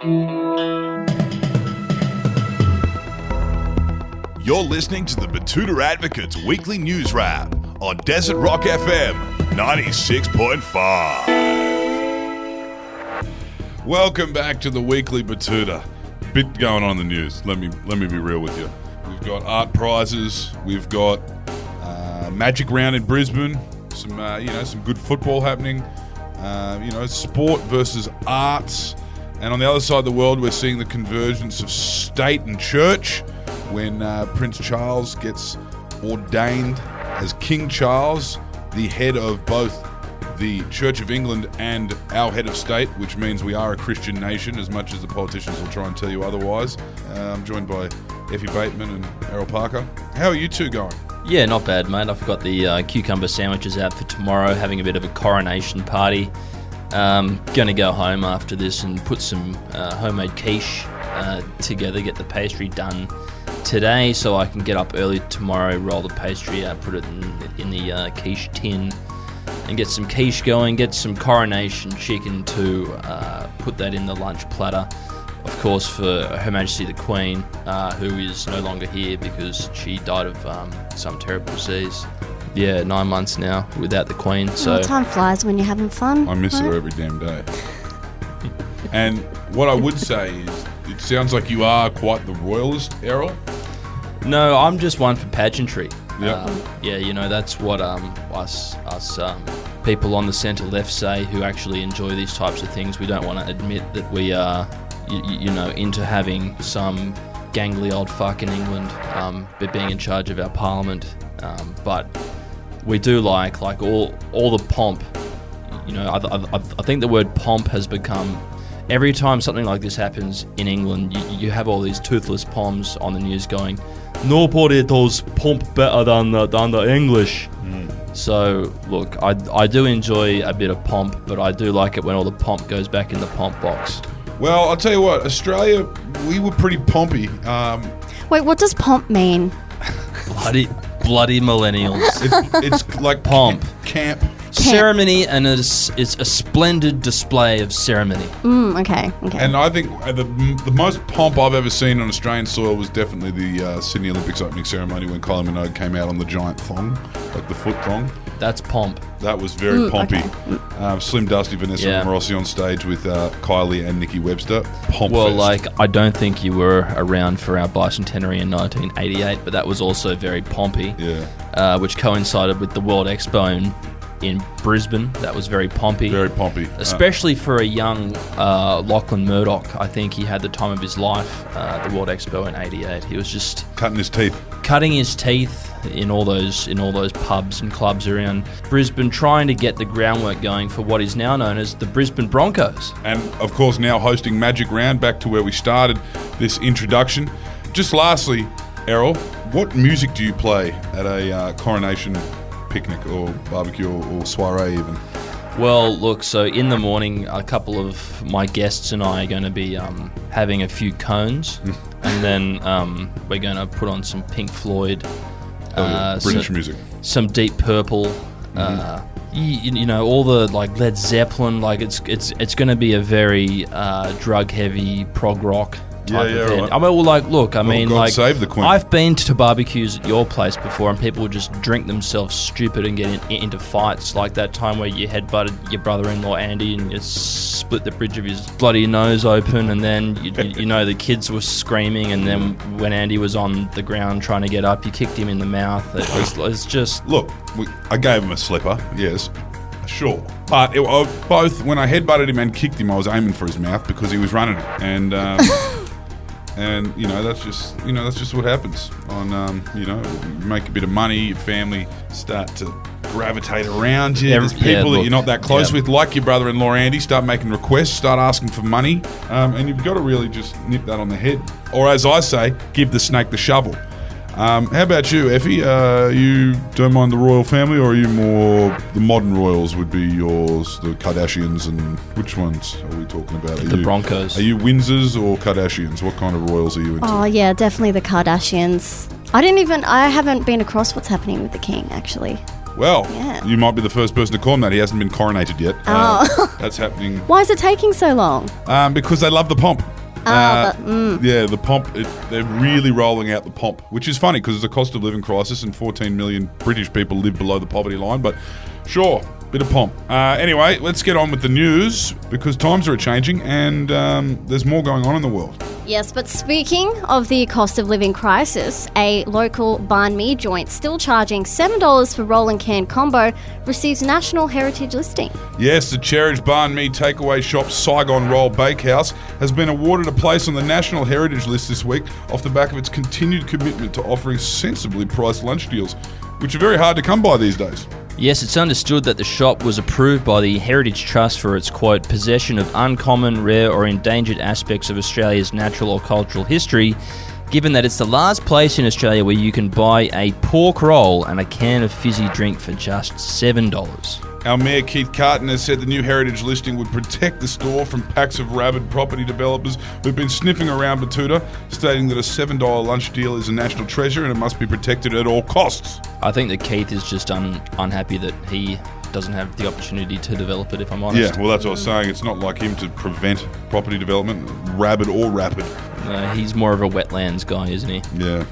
You're listening to the Betoota Advocates Weekly News Wrap on Desert Rock FM 96.5. Welcome back to the Weekly Betoota. Bit going on in the news. Let me be real with you. We've got art prizes. We've got Magic Round in Brisbane. Some good football happening. Sport versus arts. And on the other side of the world, we're seeing the convergence of state and church when Prince Charles gets ordained as King Charles, the head of both the Church of England and our head of state, which means we are a Christian nation, as much as the politicians will try and tell you otherwise. I'm joined by Effie Bateman and Errol Parker. How are you two going? Yeah, not bad, mate. I've got the cucumber sandwiches out for tomorrow, having a bit of a coronation party. Going to go home after this and put some homemade quiche together, get the pastry done today so I can get up early tomorrow, roll the pastry out, put it in the quiche tin and get some quiche going, get some coronation chicken to put that in the lunch platter. Of course, for Her Majesty the Queen, who is no longer here because she died of some terrible disease. Yeah, 9 months now without the Queen. So time flies when you're having fun. I miss her every damn day. And what I would say is, it sounds like you are quite the royalist, Errol. No, I'm just one for pageantry. Yeah. That's what us people on the centre left say who actually enjoy these types of things. We don't want to admit that we are, into having some gangly old fuck in England, being in charge of our parliament. But we do like all the pomp. I think the word pomp has become, every time something like this happens in England, you have all these toothless poms on the news going, nobody does pomp better than the English. So look, I do enjoy a bit of pomp, but I do like it when all the pomp goes back in the pomp box. Well, I'll tell you what, Australia, we were pretty pompy. Wait, what does pomp mean? Bloody millennials. It's like pomp. Camp. Ceremony, and it's a splendid display of ceremony. Okay. And I think the most pomp I've ever seen on Australian soil was definitely the Sydney Olympics opening ceremony when Kylie Minogue came out on the giant thong, like the foot thong. That's pomp. That was very pompy. Okay. Slim Dusty, Vanessa Rossi on stage with Kylie and Nikki Webster. Pomp fest. I don't think you were around for our bicentenary in 1988, but that was also very pompy. Yeah. Which coincided with the World Expo in Brisbane. That was very pompy. Very pompy. Especially for a young Lachlan Murdoch. I think he had the time of his life, the World Expo in 88. He was just cutting his teeth in all those pubs and clubs around Brisbane, trying to get the groundwork going for what is now known as the Brisbane Broncos. And of course now hosting Magic Round, back to where we started this introduction. Just lastly, Errol, what music do you play at a coronation picnic or barbecue or soiree even? Well, look, so in the morning, a couple of my guests and I are going to be having a few cones, and then we're going to put on some Pink Floyd, British music, some Deep Purple, all the like Led Zeppelin. Like it's going to be a very drug-heavy prog rock type event. Right. Save the Queen. I've been to barbecues at your place before, and people would just drink themselves stupid and get into fights, like that time where you headbutted your brother-in-law Andy and you split the bridge of his bloody nose open, and then the kids were screaming, and then when Andy was on the ground trying to get up, you kicked him in the mouth. It's just look. I gave him a slipper. Yes. Sure, but both when I headbutted him and kicked him, I was aiming for his mouth because he was running it, and that's just what happens. You make a bit of money, your family start to gravitate around you. There's people that you're not that close with, like your brother-in-law Andy, start making requests, start asking for money, and you've got to really just nip that on the head, or as I say, give the snake the shovel. How about you, Effie? You don't mind the royal family, or are you more the modern royals would be yours, the Kardashians, and which ones are we talking about? The Broncos. Are you Windsors or Kardashians? What kind of royals are you into? Oh yeah, definitely the Kardashians. I haven't been across what's happening with the king, actually. Well, Yeah. you might be the first person to call him that. He hasn't been coronated yet. That's happening Why is it taking so long? because they love the pomp. Ah, Yeah, the pomp. They're really rolling out the pomp, which is funny because it's a cost of living crisis and 14 million British people live below the poverty line. But sure, bit of pomp. Anyway, let's get on with the news because times are changing and there's more going on in the world. Yes, but speaking of the cost of living crisis, a local banh mi joint still charging $7 for roll and can combo receives National Heritage listing. Yes, the cherished banh mi takeaway shop Saigon Roll Bakehouse has been awarded a place on the National Heritage List this week off the back of its continued commitment to offering sensibly priced lunch deals, which are very hard to come by these days. Yes, it's understood that the shop was approved by the Heritage Trust for its, quote, possession of uncommon, rare or endangered aspects of Australia's natural or cultural history, given that it's the last place in Australia where you can buy a pork roll and a can of fizzy drink for just $7. Our Mayor Keith Carton has said the new heritage listing would protect the store from packs of rabid property developers who've been sniffing around Betoota, stating that a $7 lunch deal is a national treasure and it must be protected at all costs. I think that Keith is just unhappy that he doesn't have the opportunity to develop it, if I'm honest. Yeah, well, that's what I was saying. It's not like him to prevent property development, rabid or rapid. He's more of a wetlands guy, isn't he? Yeah.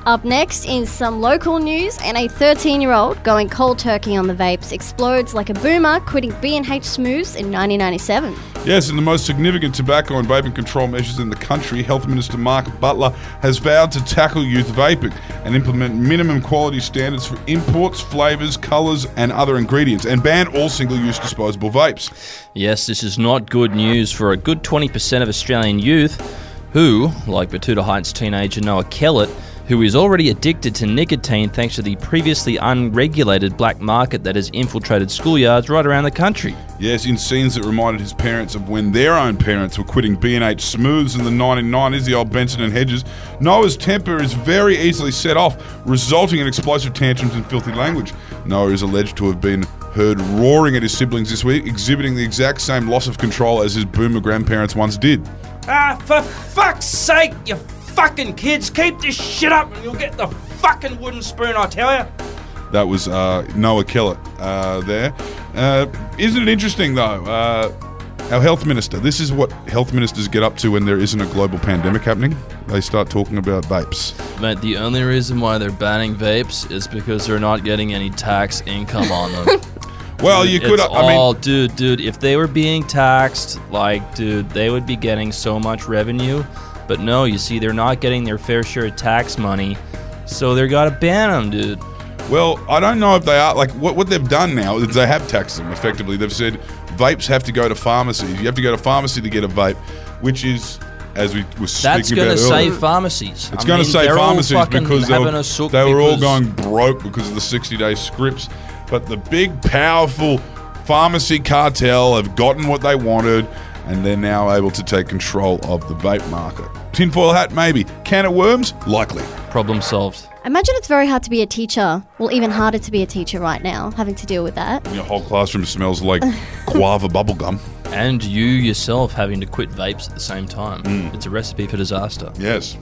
Up next in some local news, and a 13-year-old going cold turkey on the vapes explodes like a boomer quitting B&H Smooths in 1997. Yes, in the most significant tobacco and vaping control measures in the country, Health Minister Mark Butler has vowed to tackle youth vaping and implement minimum quality standards for imports, flavours, colours and other ingredients, and ban all single-use disposable vapes. Yes, this is not good news for a good 20% of Australian youth who, like Betoota Heights teenager Noah Kellett, who is already addicted to nicotine thanks to the previously unregulated black market that has infiltrated schoolyards right around the country. Yes, in scenes that reminded his parents of when their own parents were quitting B&H Smooths in the 1990s, the old Benson and Hedges, Noah's temper is very easily set off, resulting in explosive tantrums and filthy language. Noah is alleged to have been heard roaring at his siblings this week, exhibiting the exact same loss of control as his boomer grandparents once did. For fuck's sake, you fucking kids, keep this shit up and you'll get the fucking wooden spoon, I tell you. That was Noah Kellett there. Isn't it interesting, though? Our health minister, this is what health ministers get up to when there isn't a global pandemic happening. They start talking about vapes. Mate, the only reason why they're banning vapes is because they're not getting any tax income on them. Well, you could. Dude, if they were being taxed, they would be getting so much revenue. But no, you see, they're not getting their fair share of tax money, so they're gotta ban them, dude. Well, I don't know if they are. Like, what they've done now is they have taxed them, effectively. They've said vapes have to go to pharmacies. You have to go to pharmacy to get a vape, which is, as we were speaking That's about going to earlier, save pharmacies. it's going to save they're all pharmacies fucking because having a sook they were all because- going broke because of the 60-day scripts. But the big, powerful pharmacy cartel have gotten what they wanted, and they're now able to take control of the vape market. Tinfoil hat, maybe. Can of worms? Likely. Problem solved. I imagine it's very hard to be a teacher. Well, even harder to be a teacher right now, having to deal with that. Your whole classroom smells like guava bubblegum. And you yourself having to quit vapes at the same time. It's a recipe for disaster. Yes.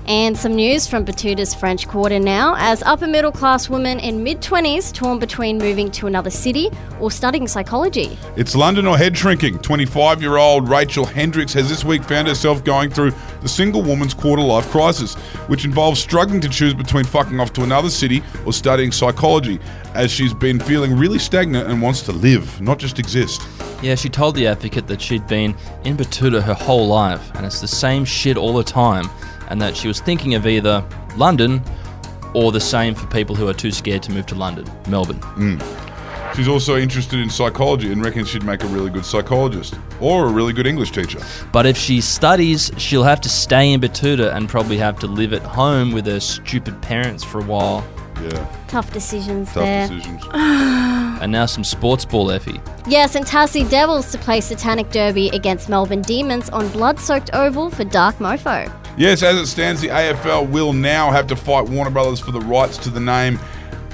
And some news from Betoota's French Quarter now, as upper middle class women in mid-20s torn between moving to another city or studying psychology. It's London or head shrinking. 25-year-old Rachel Hendricks has this week found herself going through the single woman's quarter-life crisis, which involves struggling to choose between fucking off to another city or studying psychology, as she's been feeling really stagnant and wants to live, not just exist. Yeah, she told the Advocate that she'd been in Betoota her whole life, and it's the same shit all the time, and that she was thinking of either London or the same for people who are too scared to move to London, Melbourne. She's also interested in psychology and reckons she'd make a really good psychologist or a really good English teacher. But if she studies, she'll have to stay in Betoota and probably have to live at home with her stupid parents for a while. Yeah, Tough decisions tough there. decisions. And now some sports ball, Effie. Yes, and Tassie Devils to play Satanic Derby against Melbourne Demons on blood-soaked oval for Dark Mofo. Yes, as it stands, the AFL will now have to fight Warner Brothers for the rights to the name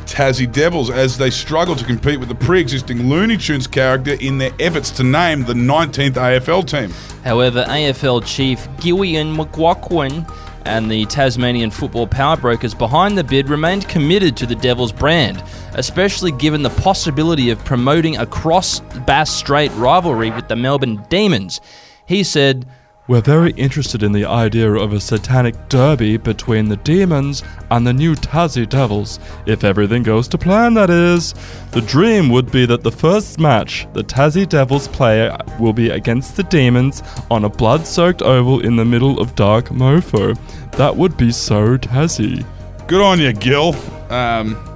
Tassie Devils as they struggle to compete with the pre-existing Looney Tunes character in their efforts to name the 19th AFL team. However, AFL chief Gillian McLaughlin and the Tasmanian football power brokers behind the bid remained committed to the Devils brand, especially given the possibility of promoting a cross-Bass Strait rivalry with the Melbourne Demons. He said, "We're very interested in the idea of a satanic derby between the Demons and the new Tassie Devils, if everything goes to plan, that is. The dream would be that the first match the Tassie Devils play will be against the Demons on a blood-soaked oval in the middle of dark mofo. That would be so Tassie." Good on you, Gil.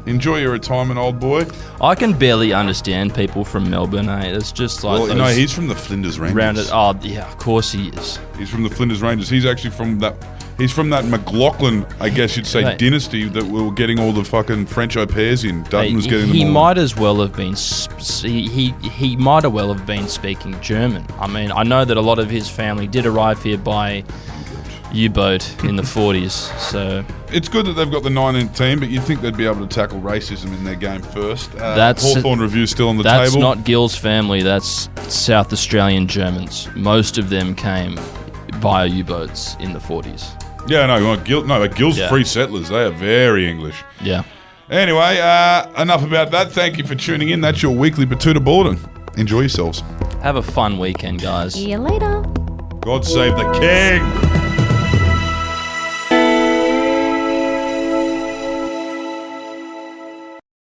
Enjoy your retirement, old boy. I can barely understand people from Melbourne, It's just like Well, no, he's from the Flinders Rangers. rounded. Oh, yeah, of course he is. He's from the Flinders Rangers. He's actually from that. He's from that McLaughlin, I guess you'd say, Right. dynasty that we were getting all the fucking French au pairs in. Dutton was getting He them all. might as well have been. He might have well have been speaking German. I mean, I know that a lot of his family did arrive here by U-boat in the 40s. So It's good that they've got the 19th team, but you'd think they'd be able to tackle racism in their game first. Hawthorn review still on the that's table. not Gil's family. That's South Australian Germans. Most of them came via U-boats in the 40s. Yeah, but Gil's Yeah. free settlers. They are very English. Yeah. Anyway, enough about that. Thank you for tuning in. That's your weekly Betoota Bulletin. Enjoy yourselves. Have a fun weekend, guys. See you later. God save the king.